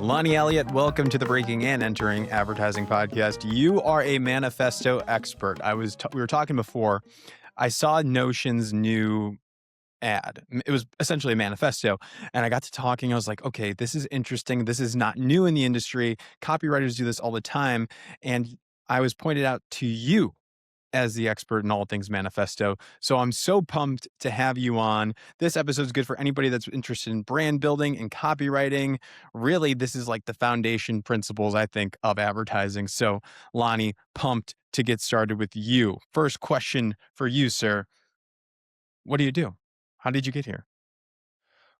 Lonnie Elliot, welcome to the Breaking and Entering Advertising Podcast. You are a manifesto expert. We were talking before. I saw Notion's new ad. It was essentially a manifesto. And I got to talking. I was like, okay, this is interesting. This is not new in the industry. Copywriters do this all the time. And I was pointed out to you as the expert in all things manifesto. So I'm so pumped to have you on. This episode is good for anybody that's interested in brand building and copywriting. Really, this is like the foundation principles, I think, of advertising. So Lonnie, pumped to get started with you. First question for you, sir. What do you do? How did you get here?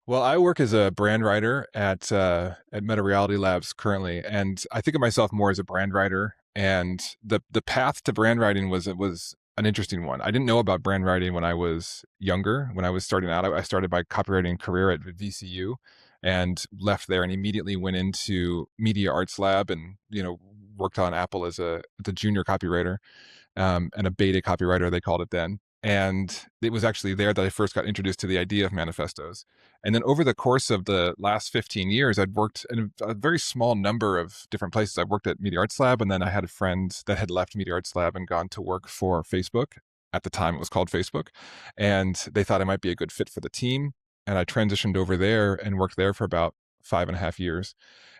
Well, I work as a brand writer at Meta Reality Labs currently, and I think of myself more as a brand writer. And the path to brand writing was an interesting one. I didn't know about brand writing when I was younger. When I was starting out, I started my copywriting career at VCU, and left there and immediately went into Media Arts Lab, and worked on Apple as the junior copywriter, and a beta copywriter they called it then. And it was actually there that I first got introduced to the idea of manifestos. And then over the course of the last 15 years, I'd worked in a very small number of different places. I worked at Media Arts Lab, and then I had a friend that had left Media Arts Lab and gone to work for Facebook. At the time, it was called Facebook. And they thought I might be a good fit for the team. And I transitioned over there and worked there for about 5.5 years.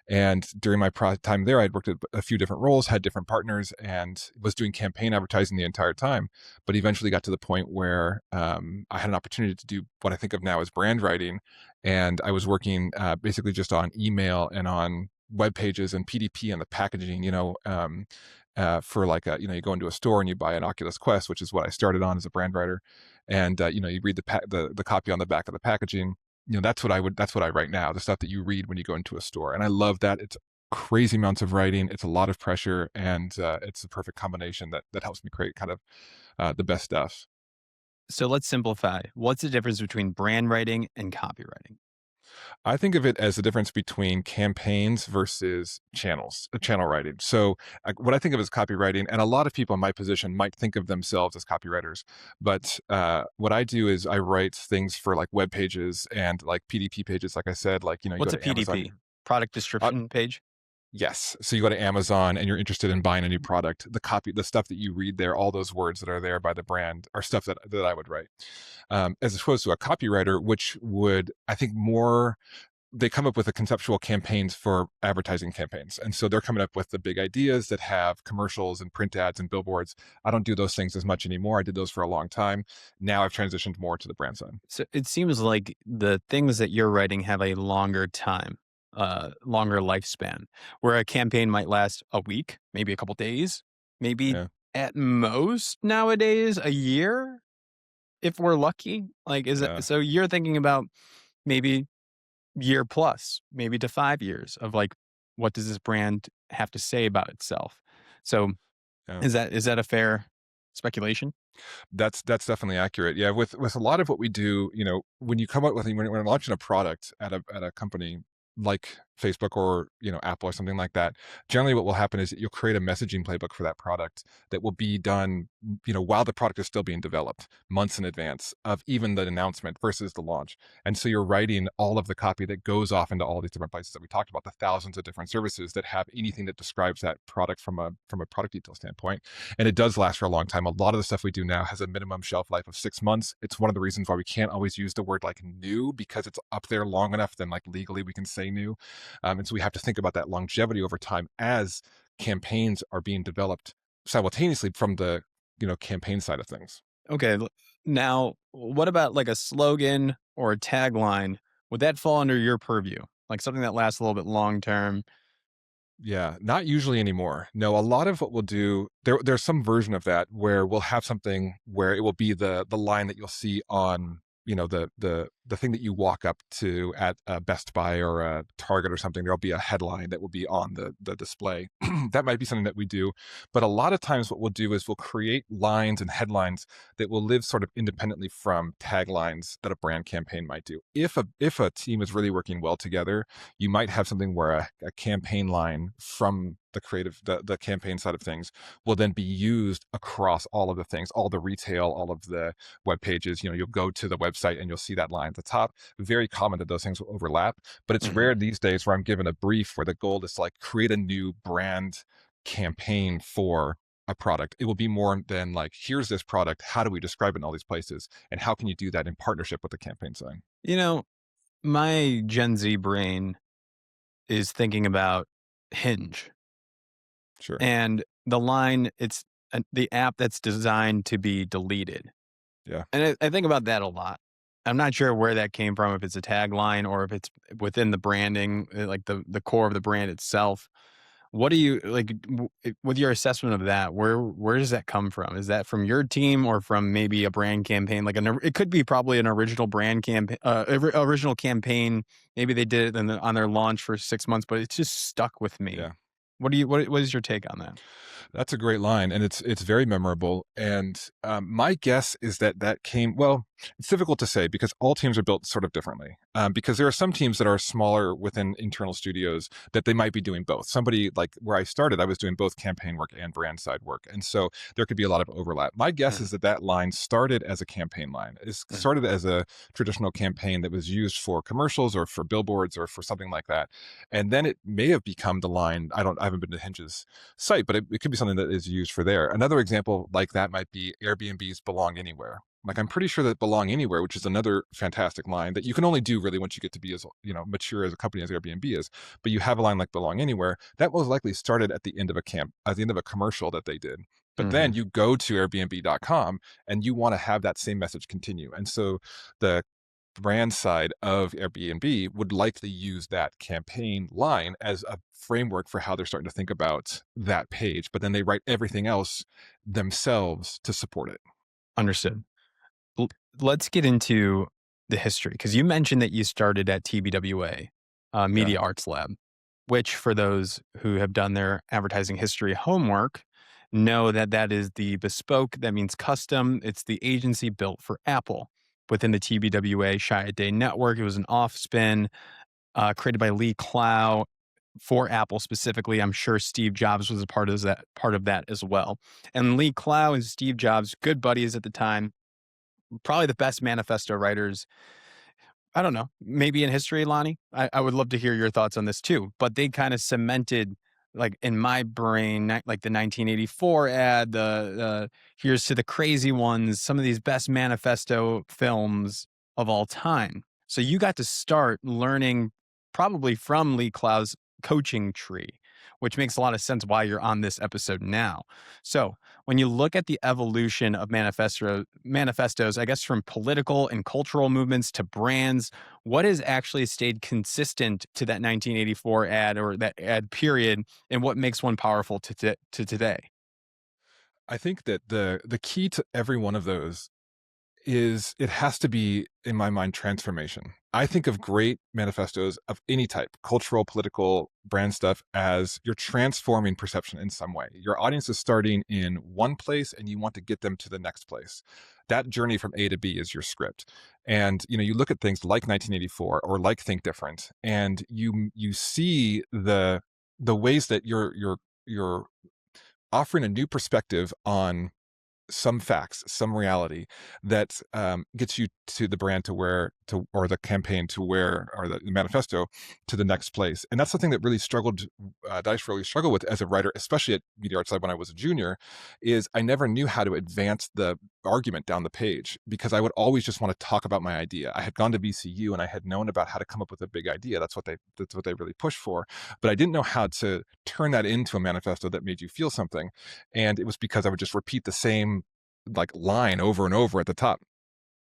And during my time there, I'd worked at a few different roles, had different partners, and was doing campaign advertising the entire time. But eventually got to the point where I had an opportunity to do what I think of now as brand writing. And I was working basically just on email and on web pages and PDP and the packaging, for like, you go into a store and you buy an Oculus Quest, which is what I started on as a brand writer. And, you read the copy on the back of the packaging. That's what I write now, the stuff that you read when you go into a store. And I love that. It's crazy amounts of writing. It's a lot of pressure, and it's the perfect combination that helps me create kind of the best stuff. So let's simplify. What's the difference between brand writing and copywriting? I think of it as the difference between campaigns versus channel writing. So what I think of as copywriting, and a lot of people in my position might think of themselves as copywriters, but what I do is I write things for like web pages and like PDP pages, like I said, like, you What's go a to Amazon. PDP? Product description page? Yes. So you go to Amazon and you're interested in buying a new product. The stuff that you read there, all those words that are there by the brand are stuff that I would write. As opposed to a copywriter, which would, I think, they come up with the conceptual campaigns for advertising campaigns. And so they're coming up with the big ideas that have commercials and print ads and billboards. I don't do those things as much anymore. I did those for a long time. Now I've transitioned more to the brand side. So it seems like the things that you're writing have a longer lifespan, where a campaign might last a week, maybe a couple days, maybe at most nowadays a year, if we're lucky. Like, so you're thinking about maybe year plus, maybe to 5 years of like, what does this brand have to say about itself? So is that a fair speculation? That's definitely accurate. Yeah. With a lot of what we do, when you come up with, when we're launching a product at a company like Facebook or, Apple or something like that, generally what will happen is you'll create a messaging playbook for that product that will be done, while the product is still being developed, months in advance of even the announcement versus the launch. And so you're writing all of the copy that goes off into all these different places that we talked about, the thousands of different services that have anything that describes that product from a product detail standpoint. And it does last for a long time. A lot of the stuff we do now has a minimum shelf life of 6 months. It's one of the reasons why we can't always use the word like new, because it's up there long enough then like legally we can say new. And so we have to think about that longevity over time as campaigns are being developed simultaneously from the campaign side of things. Okay. Now, what about like a slogan or a tagline? Would that fall under your purview? Like something that lasts a little bit long term? Yeah, not usually anymore. No, a lot of what we'll do, there's some version of that where we'll have something where it will be the line that you'll see on, the thing that you walk up to at a Best Buy or a Target or something. There'll be a headline that will be on the display. That might be something that we do. But a lot of times what we'll do is we'll create lines and headlines that will live sort of independently from taglines that a brand campaign might do. If a team is really working well together, you might have something where a campaign line from the campaign side of things will then be used across all of the things, all the retail, all of the web pages. You'll go to the website and you'll see that line. at the top. Very common that those things will overlap, but it's Mhm. rare these days where I'm given a brief where the goal is to like create a new brand campaign for a product. It will be more than like, here's this product. How do we describe it in all these places? And how can you do that in partnership with the campaign sign? You know, my Gen Z brain is thinking about Hinge Sure. and the line, it's the app that's designed to be deleted. Yeah. And I think about that a lot. I'm not sure where that came from, if it's a tagline or if it's within the branding, like the core of the brand itself. What do you like with your assessment of that? Where does that come from? Is that from your team or from maybe a brand campaign? Like it could be probably an original brand campaign, original campaign. Maybe they did it on their launch for 6 months, but it's just stuck with me. Yeah. What is your take on that? That's a great line, and it's very memorable. And my guess is that that came. Well, it's difficult to say because all teams are built sort of differently. Because there are some teams that are smaller within internal studios that they might be doing both. Somebody like where I started, I was doing both campaign work and brand side work, and so there could be a lot of overlap. My guess Mhm, is that that line started as a campaign line. It mhm, started as a traditional campaign that was used for commercials or for billboards or for something like that, and then it may have become the line. I haven't been to Hinge's site, but it could be something that is used for there. Another example like that might be Airbnb's Belong Anywhere. Like I'm pretty sure that Belong Anywhere, which is another fantastic line that you can only do really once you get to be as mature as a company as Airbnb is. But you have a line like Belong Anywhere that most likely started at the end of at the end of a commercial that they did. But then mhm. you go to Airbnb.com and you want to have that same message continue. And so the brand side of Airbnb would likely use that campaign line as a framework for how they're starting to think about that page, but then they write everything else themselves to support it. Understood. L Let's get into the history because you mentioned that you started at TBWA, Yeah. Media Arts Lab, which for those who have done their advertising history homework, know that that is the bespoke, that means custom. It's the agency built for Apple. Within the TBWA Chiat network, it was an off spin, created by Lee Clow for Apple specifically. I'm sure Steve Jobs was a part of that as well. And Lee Clow and Steve Jobs, good buddies at the time, probably the best manifesto writers, I don't know, maybe in history, Lonnie. I would love to hear your thoughts on this too. But they kind of cemented, like in my brain, like the 1984 ad, the here's to the crazy ones, some of these best manifesto films of all time. So you got to start learning probably from Lee Clow's coaching tree, which makes a lot of sense why you're on this episode now. So when you look at the evolution of manifestos, I guess from political and cultural movements to brands, what has actually stayed consistent to that 1984 ad or that ad period, and what makes one powerful to today? I think that the key to every one of those is it has to be, in my mind, transformation. I think of great manifestos of any type, cultural, political, brand stuff, as you're transforming perception in some way. Your audience is starting in one place and you want to get them to the next place. That journey from A to B is your script. And you look at things like 1984 or like Think Different, and you see the ways that you're offering a new perspective on some facts, some reality that gets you to the brand to where to or the campaign to where or the manifesto to the next place. And that's something that really struggled that I really struggle with as a writer, especially at Media Arts Lab when I was a junior, is I never knew how to advance the argument down the page because I would always just want to talk about my idea. I had gone to VCU and I had known about how to come up with a big idea. That's what they really push for. But I didn't know how to turn that into a manifesto that made you feel something. And it was because I would just repeat the same like line over and over at the top.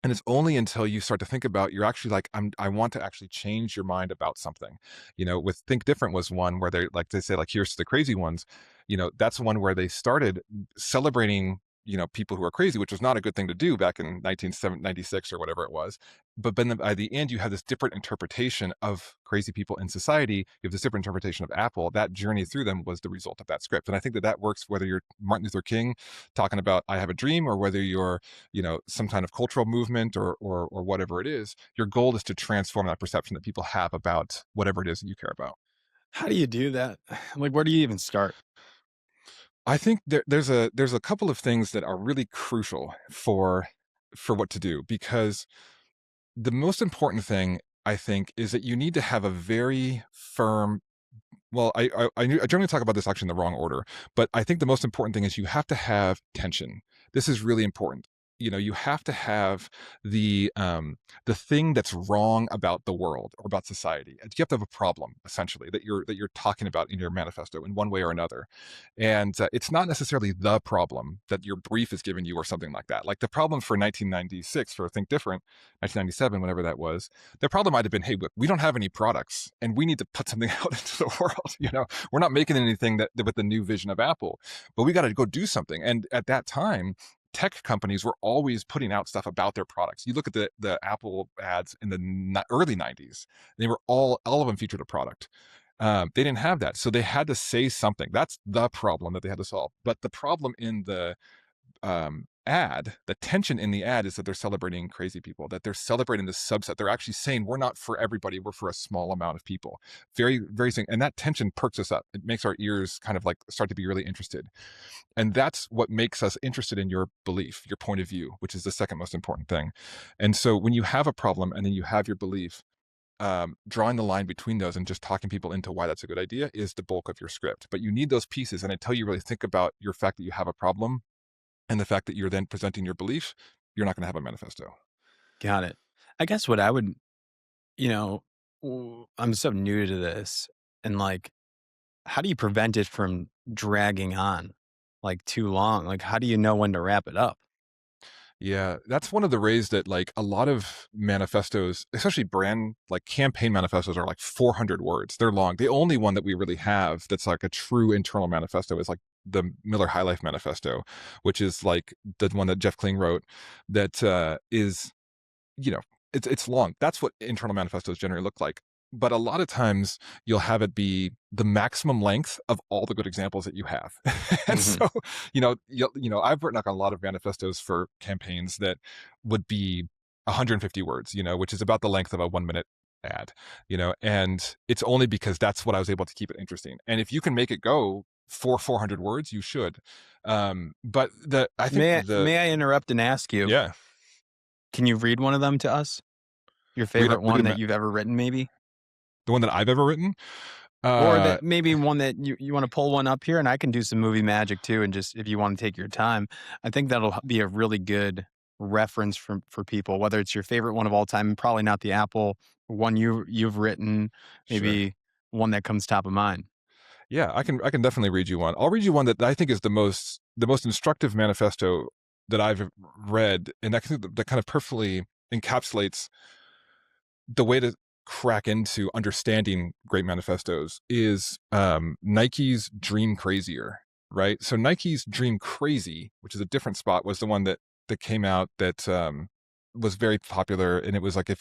And it's only until you start to think about you're actually like I want to actually change your mind about something. With Think Different was one where they say like here's to the crazy ones. That's one where they started celebrating people who are crazy, which was not a good thing to do back in 1996 or whatever it was. But then by the end, you have this different interpretation of crazy people in society. You have this different interpretation of Apple. That journey through them was the result of that script. And I think that that works whether you're Martin Luther King talking about I have a dream or whether you're some kind of cultural movement or whatever it is. Your goal is to transform that perception that people have about whatever it is that you care about. How do you do that? Like, where do you even start? I think there's a couple of things that are really crucial for what to do because the most important thing, I think, is that you need to have a very firm. Well, I generally talk about this actually in the wrong order, but I think the most important thing is you have to have tension. This is really important. You have to have the thing that's wrong about the world or about society. You have to have a problem essentially that you're talking about in your manifesto in one way or another, and it's not necessarily the problem that your brief is giving you or something like that. Like the problem for 1996 for Think Different, 1997, whenever that was, the problem might have been, hey, look, we don't have any products and we need to put something out into the world. We're not making anything that with the new vision of Apple, but we got to go do something. And at that time, tech companies were always putting out stuff about their products. You look at the Apple ads in the early 90s, they were all of them featured a product. They didn't have that. So they had to say something. That's the problem that they had to solve. But the problem in the ad, the tension in the ad is that they're celebrating crazy people, that they're celebrating this subset. They're actually saying, we're not for everybody, we're for a small amount of people. Very, very, and that tension perks us up. It makes our ears kind of like start to be really interested. And that's what makes us interested in your belief, your point of view, which is the second most important thing. And so when you have a problem and then you have your belief, drawing the line between those and just talking people into why that's a good idea is the bulk of your script. But you need those pieces. And until you really think about your fact that you have a problem and the fact that you're then presenting your belief, you're not going to have a manifesto. Got it. I guess what I would, I'm so new to this, and like, how do you prevent it from dragging on like too long? Like, how do you know when to wrap it up? Yeah, that's one of the ways that like a lot of manifestos, especially brand like campaign manifestos, are like 400 words. They're long. The only one that we really have that's like a true internal manifesto is like the Miller High Life Manifesto, which is like the one that Jeff Kling wrote. That is, you know, it's long. That's what internal manifestos generally look like. But a lot of times you'll have it be the maximum length of all the good examples that you have. And Mhm. so, I've written like a lot of manifestos for campaigns that would be 150 words, which is about the length of a 1 minute ad, and it's only because that's what I was able to keep it interesting. And if you can make it go for 400 words, you should. But I think May I interrupt and ask you, yeah, can you read one of them to us? Your read, favorite one that you've ever written, maybe? the one that I've ever written. Or Uh, that maybe one that you want to pull one up here, and I can do some movie magic too. And just if you want to take your time, I think that'll be a really good reference for people, whether it's your favorite one of all time, probably not the Apple one you've written, sure. maybe one that comes top of mind. Yeah, I can definitely read you one. I'll read you one that I think is the most instructive manifesto that I've read, and that kind of perfectly encapsulates the way to crack into understanding great manifestos is Nike's Dream Crazier, right? So Nike's Dream Crazy, which is a different spot, was the one that came out that was very popular, and it was like if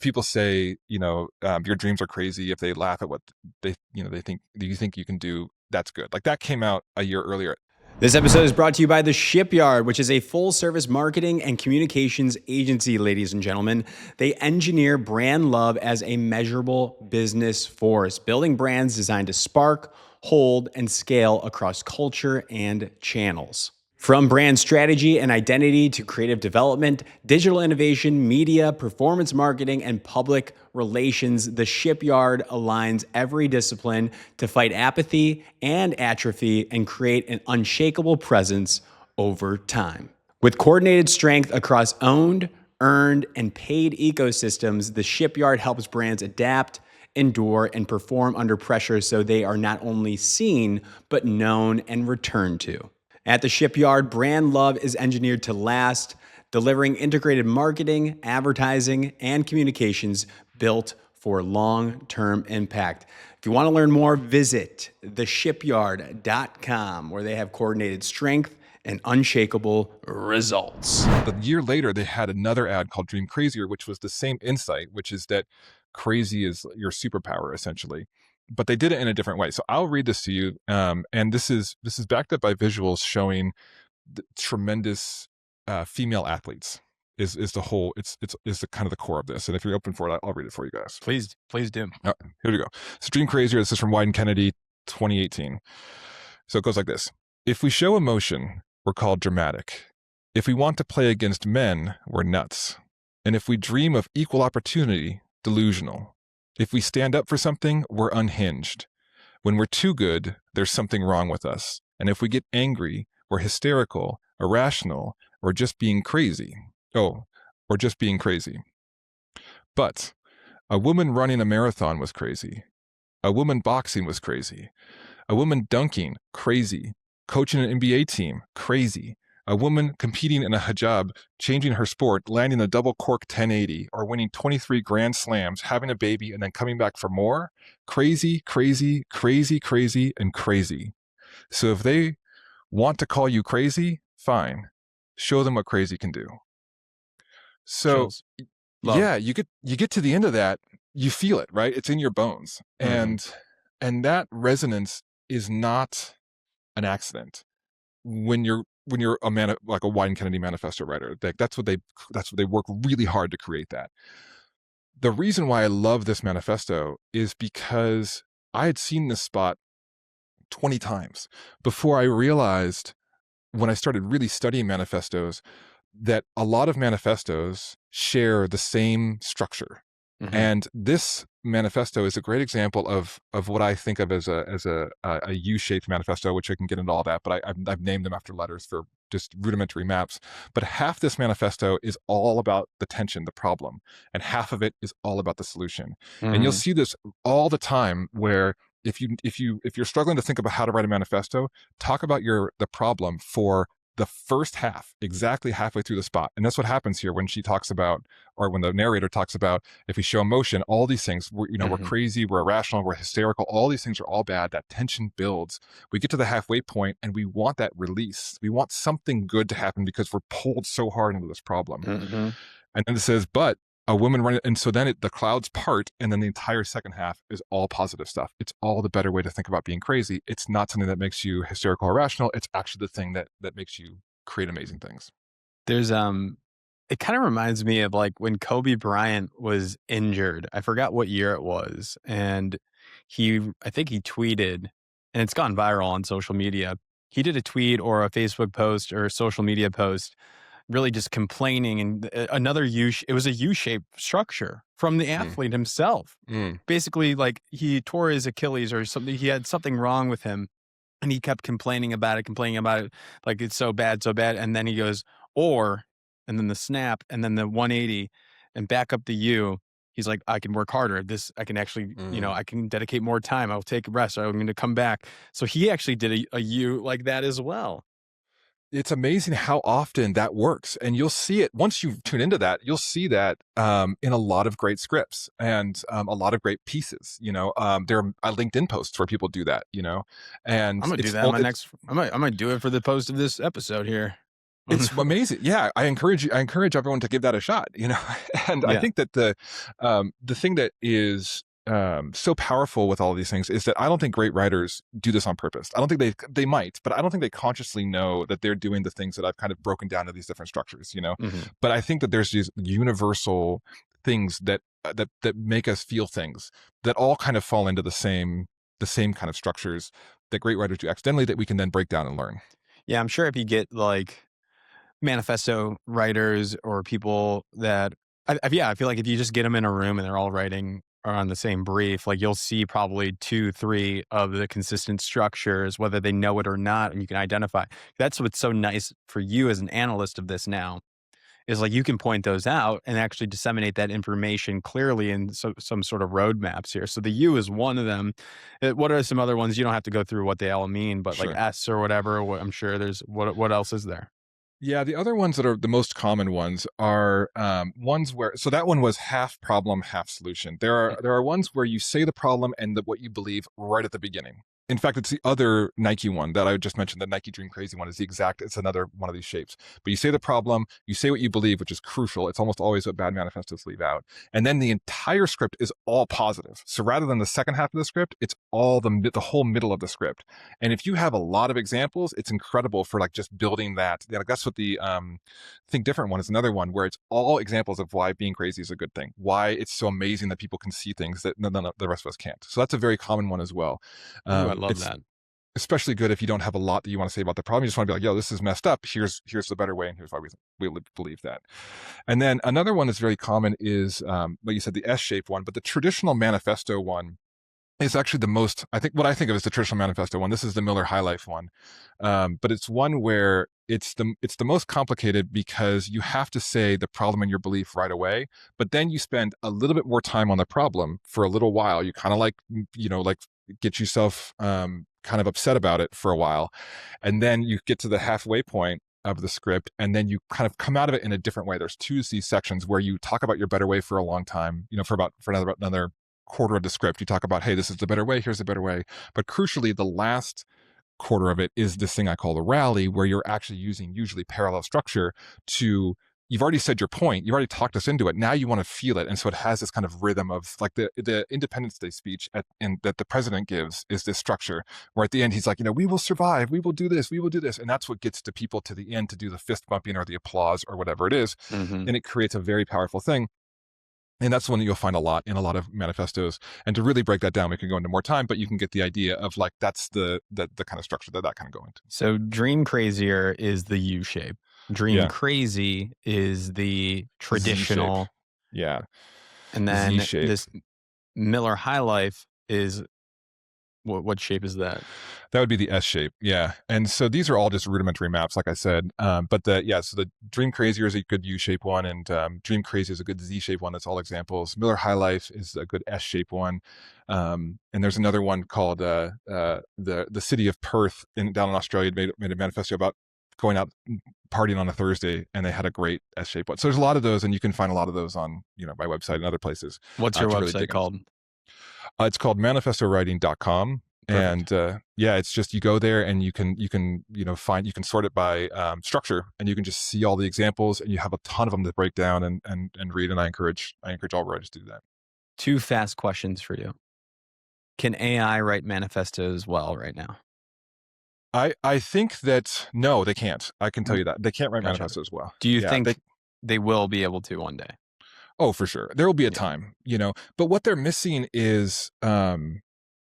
people say your dreams are crazy, if they laugh at what they think you think you can do, that's good. Like that came out a year earlier. This episode is brought to you by The Shipyard, which is a full-service marketing and communications agency, ladies and gentlemen. They engineer brand love as a measurable business force, building brands designed to spark, hold, and scale across culture and channels. From brand strategy and identity to creative development, digital innovation, media, performance marketing, and public relations, The Shipyard aligns every discipline to fight apathy and atrophy and create an unshakable presence over time. With coordinated strength across owned, earned, and paid ecosystems, The Shipyard helps brands adapt, endure, and perform under pressure so they are not only seen, but known and returned to. At The Shipyard, brand love is engineered to last, delivering integrated marketing, advertising, and communications built for long-term impact. If you want to learn more, visit theshipyard.com, where they have coordinated strength and unshakable results. A year later, they had another ad called Dream Crazier, which was the same insight, which is that crazy is your superpower, essentially. But they did it in a different way. So I'll read this to you, and this is backed up by visuals showing the tremendous female athletes. Is the whole it's is the kind of the core of this. And if you're open for it, I'll read it for you guys. Please do. Here we go. So Dream Crazier. This is from Wyden Kennedy, 2018. So it goes like this: if we show emotion, we're called dramatic. If we want to play against men, we're nuts. And if we dream of equal opportunity, delusional. If we stand up for something, we're unhinged. When we're too good, there's something wrong with us. And if we get angry, we're hysterical, irrational, or just being crazy. Oh, or just being crazy. But a woman running a marathon was crazy. A woman boxing was crazy. A woman dunking, crazy. Coaching an NBA team, crazy. A woman competing in a hijab, changing her sport, landing a double cork 1080, or winning 23 grand slams, having a baby, and then coming back for more, crazy, crazy, crazy, crazy, and crazy. So if they want to call you crazy, fine. Show them what crazy can do. So Chills. Love. yeah, you get to the end of that, you feel it, right? It's in your bones. And that resonance is not an accident. When you're like a Wyden Kennedy manifesto writer, that's what they work really hard to create that. The reason why I love this manifesto is because I had seen this spot 20 times before I realized, when I started really studying manifestos, that a lot of manifestos share the same structure. And this manifesto is a great example of what I think of as a U-shaped manifesto, which I can get into all that, but I've named them after letters for just rudimentary maps. But half this manifesto is all about the tension, the problem, and half of it is all about the solution. And you'll see this all the time, where if you're struggling to think about how to write a manifesto, talk about the problem for the first half, exactly halfway through the spot. And that's what happens here when she talks about, or when the narrator talks about, if we show emotion, all these things, we're crazy, we're irrational, we're hysterical, all these things are all bad. That tension builds. We get to the halfway point and we want that release. We want something good to happen because we're pulled so hard into this problem. And then it says, but a woman running, and so then the clouds part, and then the entire second half is all positive stuff. It's all the better way to think about being crazy. It's not something that makes you hysterical or irrational. It's actually the thing that makes you create amazing things. There's it kind of reminds me of like when Kobe Bryant was injured. I forgot what year it was, and I think he tweeted, and it's gone viral on social media. He did a tweet or a Facebook post or a social media post, really just complaining, and it was a U-shaped structure from the athlete himself. Basically, like, he tore his Achilles or something. He had something wrong with him, and he kept complaining about it, like, it's so bad, so bad. And then he goes, and then the snap, and then the 180, and back up the U. He's like, I can work harder. I can actually, I can dedicate more time. I'll take a rest. I'm going to come back. So he actually did a U like that as well. It's amazing how often that works. And you'll see it once you tune into that, you'll see that in a lot of great scripts and a lot of great pieces. There are LinkedIn posts where people do that, and I'm gonna do that. I might do it for the post of this episode here. It's amazing. Yeah. I encourage everyone to give that a shot, and I think that the thing that is so powerful with all of these things is that I don't think great writers do this on purpose. I don't think they might, but I don't think they consciously know that they're doing the things that I've kind of broken down to these different structures, But I think that there's these universal things that make us feel things that all kind of fall into the same kind of structures that great writers do accidentally, that we can then break down and learn. Yeah, I'm sure if you get like manifesto writers or people that, I feel like if you just get them in a room and they're all writing or on the same brief, like, you'll see probably 2, 3 of the consistent structures, whether they know it or not, and you can identify. That's what's so nice for you as an analyst of this now, is like, you can point those out and actually disseminate that information clearly in some sort of roadmaps here. So the U is one of them. What are some other ones? You don't have to go through what they all mean, but like S or whatever, I'm sure there's, what else is there? Yeah, the other ones that are the most common ones are ones where, so that one was half problem, half solution. There are ones where you say the problem and what you believe right at the beginning. In fact, it's the other Nike one that I just mentioned, the Nike Dream Crazy one it's another one of these shapes. But you say the problem, you say what you believe, which is crucial. It's almost always what bad manifestos leave out. And then the entire script is all positive. So rather than the second half of the script, it's all the whole middle of the script. And if you have a lot of examples, it's incredible for like just building that. Like, that's what the Think Different one is, another one where it's all examples of why being crazy is a good thing, why it's so amazing that people can see things that none of the rest of us can't. So that's a very common one as well. I love that. especially good if you don't have a lot that you want to say about the problem. You just want to be like, yo, this is messed up. Here's the better way, and here's why we believe that. And then another one that's very common is, like you said, the S-shaped one, but the traditional manifesto one is actually the most, I think, what I think of as the traditional manifesto one. This is the Miller High Life one, but it's one where it's the most complicated because you have to say the problem and your belief right away, but then you spend a little bit more time on the problem for a little while. You kind of like, like get yourself kind of upset about it for a while, and then you get to the halfway point of the script, and then you kind of come out of it in a different way. There's two C sections where you talk about your better way for a long time, for another quarter of the script. You talk about, hey, this is the better way, here's the better way. But crucially, the last quarter of it is this thing I call the rally, where you're actually using usually parallel structure to, you've already said your point, you've already talked us into it, now you want to feel it. And so it has this kind of rhythm of like the Independence Day speech that the president gives is this structure where at the end he's like, we will survive, we will do this, we will do this. And that's what gets the people to the end to do the fist bumping or the applause or whatever it is. Mm-hmm. And it creates a very powerful thing. And that's one that you'll find a lot in a lot of manifestos. And to really break that down, we can go into more time, but you can get the idea of like, that's the kind of structure that kind of go into. So Dream Crazier is the U shape. Dream Crazy is the traditional. Z-shape. Yeah. And then Z-shape. This Miller High Life is, what shape is that? That would be the S shape. Yeah. And so these are all just rudimentary maps, like I said. So the Dream Crazier is a good U shape one, and Dream Crazy is a good Z shape one. That's all examples. Miller High Life is a good S shape one. And there's another one called the city of Perth down in Australia made a manifesto about going out partying on a Thursday, and they had a great S shape one. So there's a lot of those, and you can find a lot of those on my website and other places. What's your website called? It's called manifestowriting.com. Perfect. And it's just, you go there and you can sort it by structure, and you can just see all the examples, and you have a ton of them to break down and read. And I encourage all writers to do that. 2 fast questions for you. Can AI write manifestos well right now? I think that no, they can't. I can tell you that they can't write manifestos well. Do you think they will be able to one day? Oh, for sure. There will be a time, but what they're missing is, I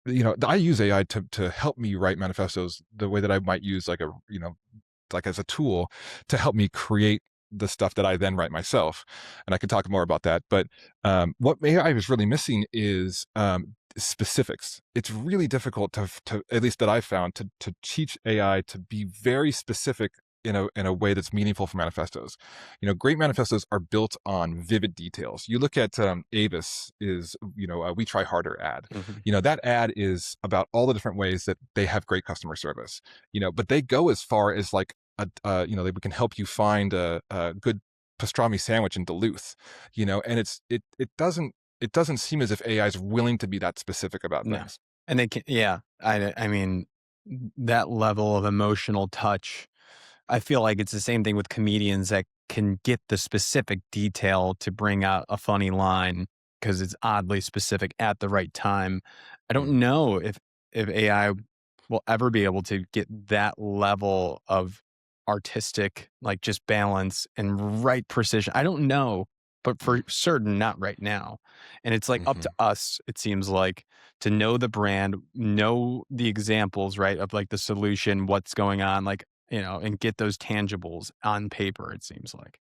use AI to help me write manifestos the way that I might use like as a tool to help me create the stuff that I then write myself. And I can talk more about that. But what AI is really missing is specifics. It's really difficult to at least that I've found to teach AI to be very specific in a way that's meaningful for manifestos. Great manifestos are built on vivid details. You look at Avis is, a We Try Harder ad. Mm-hmm. That ad is about all the different ways that they have great customer service, but they go as far as like, we can help you find a good pastrami sandwich in Duluth, and it doesn't seem as if AI is willing to be that specific about things. And they can, I mean, that level of emotional touch, I feel like it's the same thing with comedians that can get the specific detail to bring out a funny line because it's oddly specific at the right time. I don't know if AI will ever be able to get that level of artistic, like just balance and right precision. I don't know, but for certain, not right now. And it's like up to us, it seems like, to know the brand, know the examples, right, of like the solution, what's going on, like, and get those tangibles on paper, it seems like.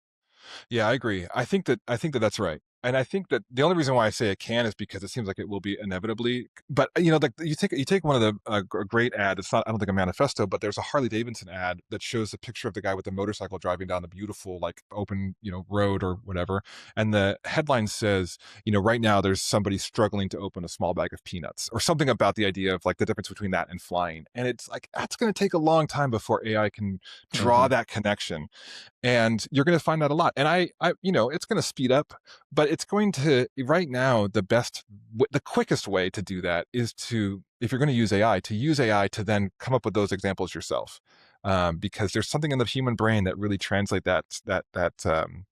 Yeah, I agree. I think that that's right. And I think that the only reason why I say it can is because it seems like it will be inevitably. But like you take one of the a great ad. It's not, I don't think, a manifesto, but there's a Harley Davidson ad that shows a picture of the guy with the motorcycle driving down the beautiful like open road or whatever, and the headline says, right now there's somebody struggling to open a small bag of peanuts, or something about the idea of like the difference between that and flying. And it's like, that's going to take a long time before AI can draw that connection. And you're going to find that a lot. And I it's going to speed up, but it's going to, right now, the quickest way to do that is to, if you're going to use AI to then come up with those examples yourself. Because there's something in the human brain that really translate that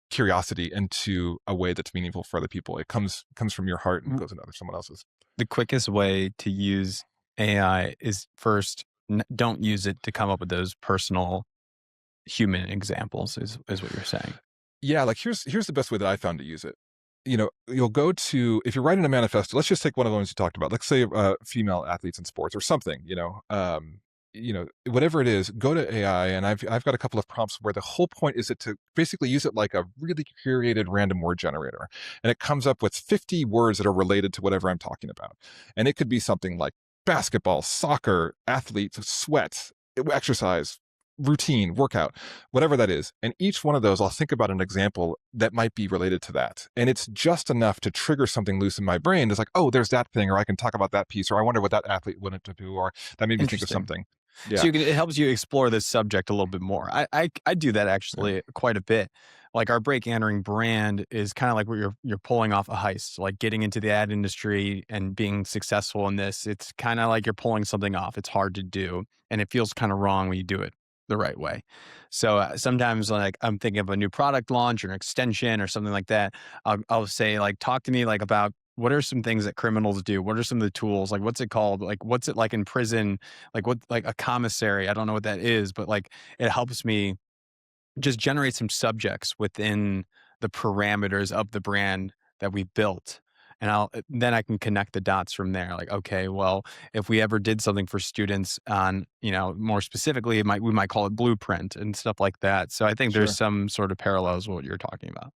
curiosity into a way that's meaningful for other people. It comes from your heart and goes into someone else's. The quickest way to use AI is first, don't use it to come up with those personal human examples is what you're saying. Yeah, like here's the best way that I found to use it. you'll go to, if you're writing a manifesto, let's just take one of the ones you talked about. Let's say female athletes in sports or something, whatever it is, go to AI, and I've got a couple of prompts where the whole point is to basically use it like a really curated random word generator, and it comes up with 50 words that are related to whatever I'm talking about, and it could be something like basketball, soccer, athlete, sweat, exercise, routine, workout, whatever that is. And each one of those, I'll think about an example that might be related to that. And it's just enough to trigger something loose in my brain. It's like, oh, there's that thing, or I can talk about that piece, or I wonder what that athlete wanted to do, or that made me think of Interesting. something. So Yeah. it helps you explore this subject a little bit more. I do that Yeah. actually quite a bit. Like our break entering brand is kind of like where you're pulling off a heist, like getting into the ad industry and being successful in this. It's kind of like you're pulling something off. It's hard to do, and it feels kind of wrong when you do it the right way. So sometimes, like I'm thinking of a new product launch or an extension or something like that. I'll say like, talk to me like about what are some things that criminals do? What are some of the tools? Like, what's it called? Like, what's it like in prison? Like what, like a commissary? I don't know what that is, but like it helps me just generate some subjects within the parameters of the brand that we built. And then I can connect the dots from there. Like, okay, well, if we ever did something for students on, more specifically, we might call it blueprint and stuff like that. So I think there's Sure. some sort of parallels with what you're talking about.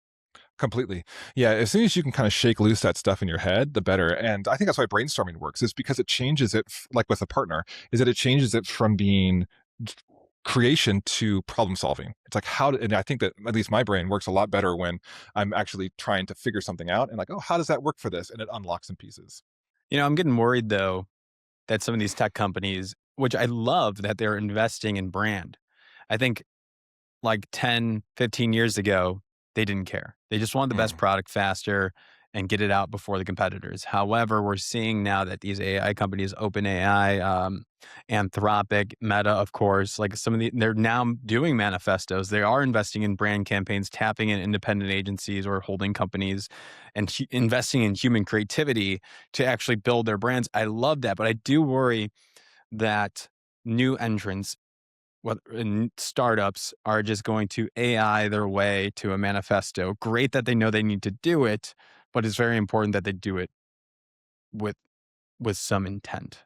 Completely. Yeah. As soon as you can kind of shake loose that stuff in your head, the better. And I think that's why brainstorming works, is because it changes it, like with a partner, is that it changes it from being creation to problem solving. It's like and I think that at least my brain works a lot better when I'm actually trying to figure something out and like, oh, how does that work for this? And it unlocks some pieces. I'm getting worried though that some of these tech companies, which I love that they're investing in brand. I think like 10, 15 years ago, they didn't care. They just wanted the best Mm, product faster and get it out before the competitors. However, we're seeing now that these AI companies, OpenAI, Anthropic, Meta, of course, like they're now doing manifestos. They are investing in brand campaigns, tapping in independent agencies or holding companies, and investing in human creativity to actually build their brands. I love that, but I do worry that new entrants, what startups, are just going to AI their way to a manifesto. Great that they know they need to do it, but it's very important that they do it with some intent.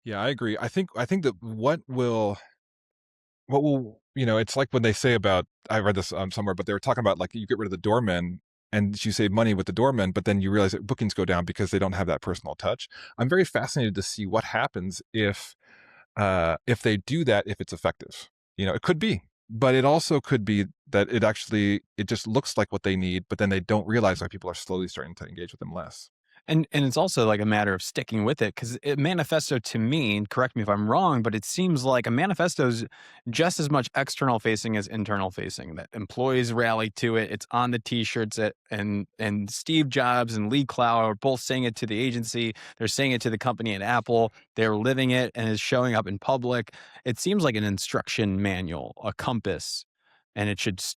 yeah, I agree. I think that what will it's like when they say about, I read this somewhere, but they were talking about like you get rid of the doormen and you save money with the doormen, but then you realize that bookings go down because they don't have that personal touch. I'm very fascinated to see what happens if they do that, if it's effective. It could be, but it also could be that it just looks like what they need, but then they don't realize why people are slowly starting to engage with them less. And it's also like a matter of sticking with it, because manifesto to me, and correct me if I'm wrong, but it seems like a manifesto is just as much external facing as internal facing. That employees rally to it. It's on the t-shirts, and Steve Jobs and Lee Clow are both saying it to the agency. They're saying it to the company at Apple. They're living it and is showing up in public. It seems like an instruction manual, a compass. And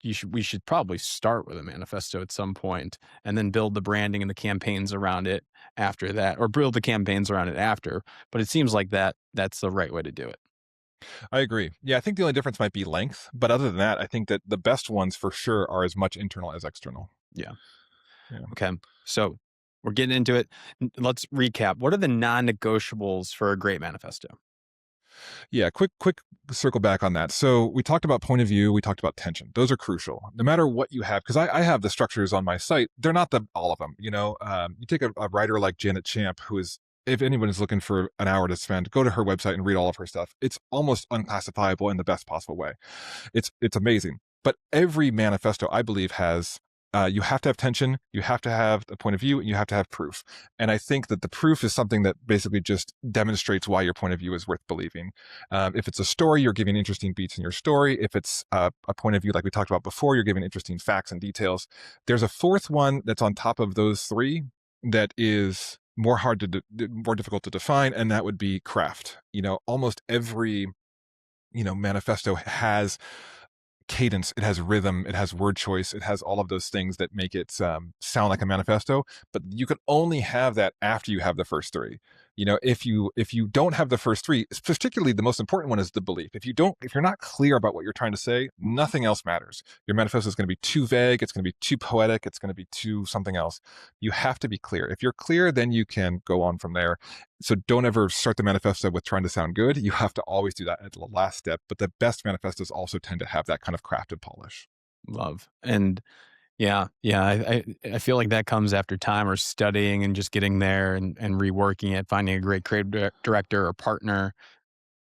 we should probably start with a manifesto at some point, and then build the branding and the campaigns around it after that, or build the campaigns around it after. But it seems like that's the right way to do it. I agree. Yeah, I think the only difference might be length, but other than that, I think that the best ones for sure are as much internal as external. Yeah. Yeah. Okay. So we're getting into it. Let's recap. What are the non-negotiables for a great manifesto? Yeah, quick circle back on that. So we talked about point of view, we talked about tension. Those are crucial. No matter what you have, because I have the structures on my site. They're not all of them. You take a writer like Janet Champ, who is, if anyone is looking for an hour to spend, go to her website and read all of her stuff. It's almost unclassifiable in the best possible way. It's amazing. But every manifesto, I believe, has you have to have tension, you have to have a point of view, and you have to have proof. And I think that the proof is something that basically just demonstrates why your point of view is worth believing. If it's a story, you're giving interesting beats in your story. If it's a point of view like we talked about before, you're giving interesting facts and details. There's a fourth one that's on top of those three that is more difficult to define, and that would be craft. Almost every manifesto has cadence, it has rhythm, it has word choice, it has all of those things that make it sound like a manifesto. But you can only have that after you have the first three. If you don't have the first three, particularly the most important one is the belief. If you're not clear about what you're trying to say, nothing else matters. Your manifesto is going to be too vague, it's going to be too poetic, it's going to be too something else. You have to be clear. If you're clear, then you can go on from there. So don't ever start the manifesto with trying to sound good. You have to always do that at the last step. But the best manifestos also tend to have that kind of crafted polish. Love. And yeah, I feel like that comes after time or studying and just getting there and reworking it, finding a great creative director or partner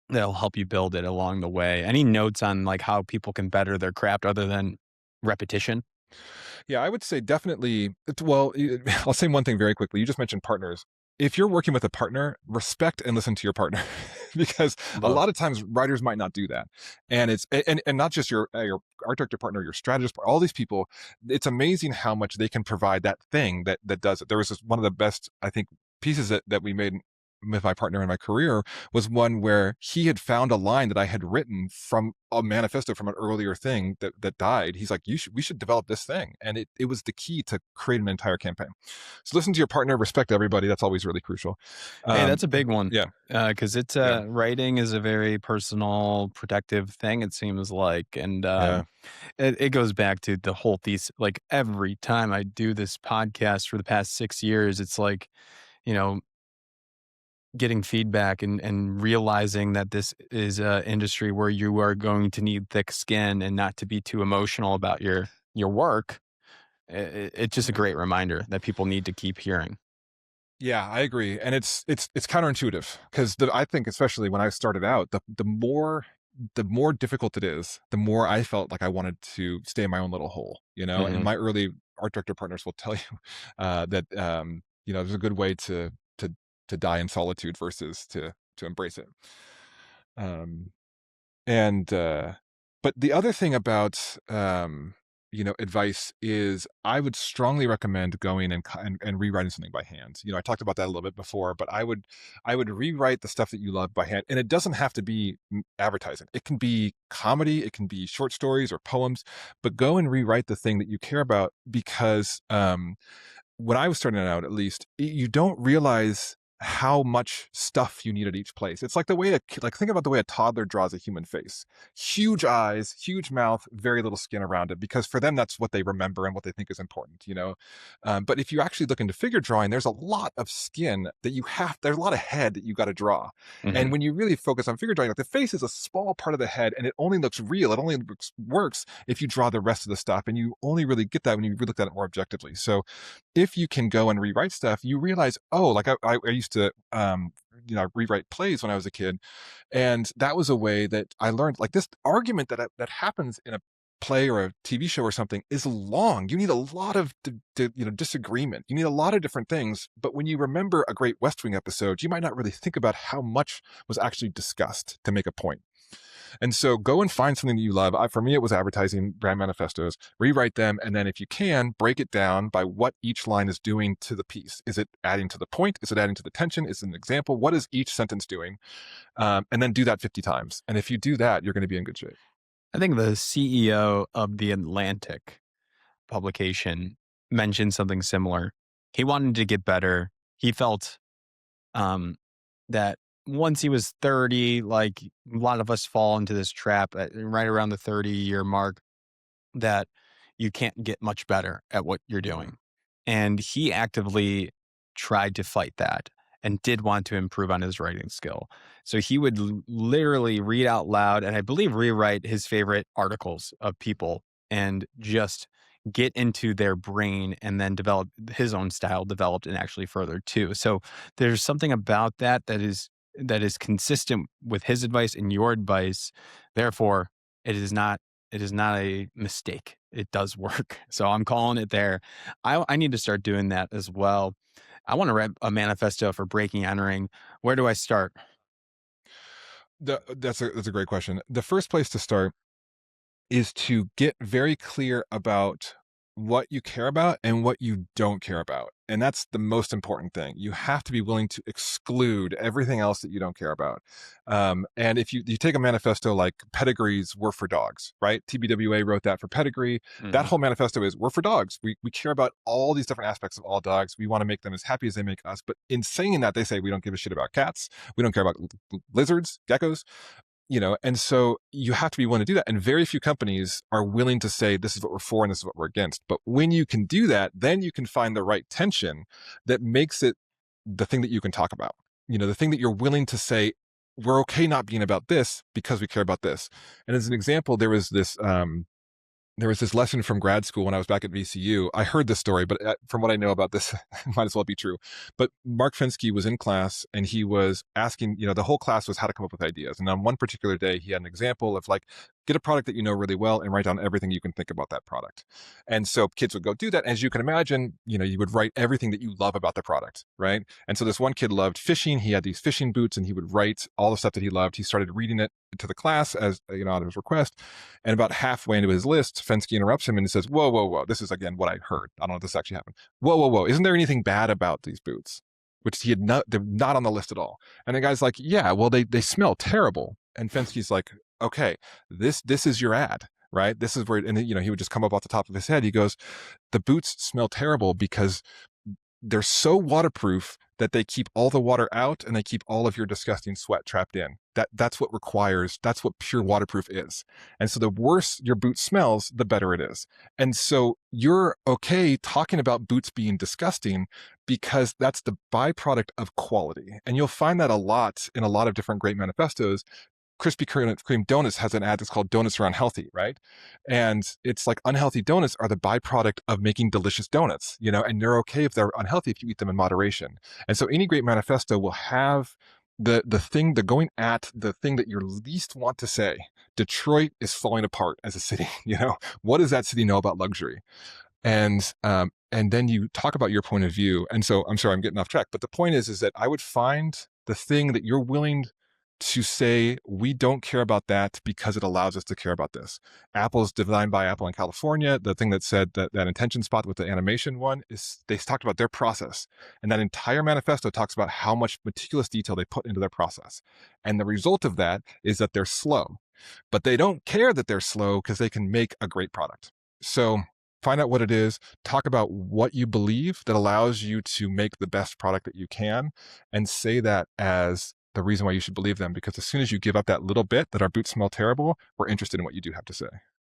that'll help you build it along the way. Any notes on like how people can better their craft other than repetition? Yeah, I would say definitely. Well, I'll say one thing very quickly. You just mentioned partners. If you're working with a partner, respect and listen to your partner, because a Love. lot of times writers might not do that, and and not just your art director partner, your strategist, all these people. It's amazing how much they can provide that thing that does it. There was one of the best, I think, pieces that we made with my partner in my career was one where he had found a line that I had written from a manifesto from an earlier thing that died. He's like, we should develop this thing. And it was the key to create an entire campaign. So listen to your partner, respect everybody. That's always really crucial. Hey, that's a big one. Yeah. Because it's Yeah. writing is a very personal, protective thing. It seems like, and Yeah. it goes back to the whole thesis. Like every time I do this podcast for the past 6 years, it's like, you know, getting feedback and realizing that this is a industry where you are going to need thick skin and not to be too emotional about your work. It's just a great reminder that people need to keep hearing. Yeah, I agree. And it's counterintuitive because I think especially when I started out, the more difficult it is, the more I felt like I wanted to stay in my own little hole, and Mhm. my early art director partners will tell you that there's a good way to to die in solitude versus to embrace it. Um and but the other thing about advice is I would strongly recommend going and rewriting something by hand. I talked about that a little bit before, but I would rewrite the stuff that you love by hand, and it doesn't have to be advertising. It can be comedy, it can be short stories or poems, but go and rewrite the thing that you care about because when I was starting out, at least, you don't realize how much stuff you need at each place. It's like think about the way a toddler draws a human face. Huge eyes, huge mouth, very little skin around it, because for them, that's what they remember and what they think is important. But if you actually look into figure drawing, there's a lot of skin there's a lot of head that you got to draw. And Mhm. when you really focus on figure drawing, like the face is a small part of the head and it only looks real. It only works if you draw the rest of the stuff. And you only really get that when you really look at it more objectively. So if you can go and rewrite stuff, you realize, oh, like I used to, rewrite plays when I was a kid, and that was a way that I learned. Like this argument that happens in a play or a TV show or something is long. You need a lot of disagreement. You need a lot of different things. But when you remember a great West Wing episode, you might not really think about how much was actually discussed to make a point. And so go and find something that you love. For me, it was advertising brand manifestos, rewrite them. And then if you can, break it down by what each line is doing to the piece. Is it adding to the point? Is it adding to the tension? Is it an example? What is each sentence doing? And then do that 50 times. And if you do that, you're going to be in good shape. I think the CEO of The Atlantic publication mentioned something similar. He wanted to get better. He felt um, that once he was 30, like a lot of us fall into this trap right around the 30-year mark, that you can't get much better at what you're Yeah. doing. And he actively tried to fight that and did want to improve on his writing skill. So he would literally read out loud and I believe rewrite his favorite articles of people and just get into their brain and then develop his own style developed and actually further too. So there's something about that is consistent with his advice and your advice. Therefore, it is not it is not a mistake. It does work. So I'm calling it there. I need to start doing that as well. I want to write a manifesto for breaking entering. Where do I start? That's a great question. The first place to start is to get very clear about what you care about and what you don't care about. And that's the most important thing. You have to be willing to exclude everything else that you don't care about. And if you take a manifesto like pedigrees were for dogs, right? TBWA wrote that for pedigree. That whole manifesto is we're for dogs. We care about all these different aspects of all dogs. We want to make them as happy as they make us. But in saying that, they say we don't give a shit about cats. We don't care about lizards, geckos, and so you have to be willing to do that. And very few companies are willing to say, this is what we're for and this is what we're against. But when you can do that, then you can find the right tension that makes it the thing that you can talk about, the thing that you're willing to say, we're okay not being about this because we care about this. And as an example, there was this lesson from grad school when I was back at VCU. I heard this story, but from what I know about this, it might as well be true. But Mark Fensky was in class and he was asking, the whole class was how to come up with ideas. And on one particular day, he had an example of like, get a product that you know really well and write down everything you can think about that product. And so kids would go do that. As you can imagine, you would write everything that you love about the product, right? And so this one kid loved fishing. He had these fishing boots and he would write all the stuff that he loved. He started reading it to the class as, out of his request. And about halfway into his list, Fensky interrupts him and he says, whoa, whoa, whoa. This is, again, what I heard. I don't know if this actually happened. Whoa, whoa, whoa. Isn't there anything bad about these boots? Which they're not on the list at all. And the guy's like, yeah, well, they smell terrible. And Fensky's like, okay, this is your ad, right? This is where, and he would just come up off the top of his head. He goes, the boots smell terrible because they're so waterproof that they keep all the water out and they keep all of your disgusting sweat trapped in. That's what pure waterproof is. And so the worse your boot smells, the better it is. And so you're okay talking about boots being disgusting because that's the byproduct of quality. And you'll find that a lot in a lot of different great manifestos. Krispy Kreme donuts has an ad that's called Donuts Are Unhealthy, right? And it's like unhealthy donuts are the byproduct of making delicious donuts, and they're okay if they're unhealthy if you eat them in moderation. And so any great manifesto will have the thing that you least want to say. Detroit is falling apart as a city. What does that city know about luxury? And then you talk about your point of view. And so I'm sorry, I'm getting off track, but the point is that I would find the thing that you're willing to say, we don't care about that because it allows us to care about this. Apple's designed by Apple in California. The thing that said that intention spot with the animation one is they talked about their process. And that entire manifesto talks about how much meticulous detail they put into their process. And the result of that is that they're slow, but they don't care that they're slow because they can make a great product. So find out what it is, talk about what you believe that allows you to make the best product that you can, and say that as the reason why you should believe them, because as soon as you give up that little bit that our boots smell terrible, we're interested in what you do have to say.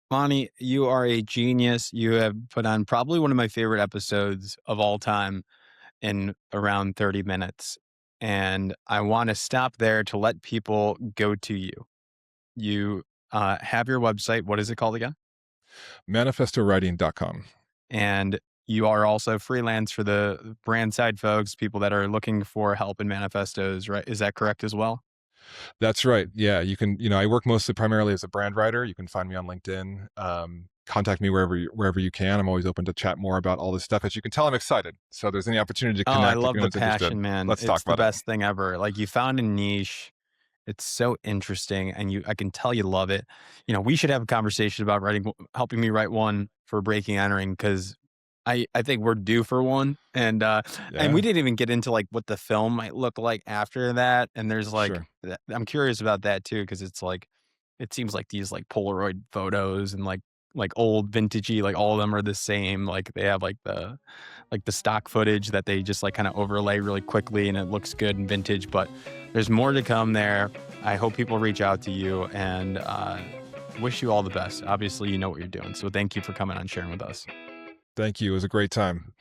Lonnie, you are a genius. You have put on probably one of my favorite episodes of all time in around 30 minutes. And I want to stop there to let people go to you. You have your website. What is it called again? Manifestowriting.com. And you are also freelance for the brand side folks, people that are looking for help in manifestos, right? Is that correct as well? That's right. Yeah, you can, I work primarily as a brand writer. You can find me on LinkedIn. Contact me wherever you can. I'm always open to chat more about all this stuff. As you can tell, I'm excited. So if there's any opportunity to connect, I love the passion, man. Let's talk about it. It's the best thing ever. Like, you found a niche. It's so interesting, and I can tell you love it. We should have a conversation about helping me write one for Breaking Entering, because I think we're due for one. And we didn't even get into like what the film might look like after that. And there's like, Sure. I'm curious about that too, because it's like, it seems like these like Polaroid photos and like old vintagey, like all of them are the same. Like they have like the stock footage that they just like kind of overlay really quickly and it looks good and vintage, but there's more to come there. I hope people reach out to you, and wish you all the best. Obviously, you know what you're doing. So thank you for coming on, sharing with us. Thank you. It was a great time.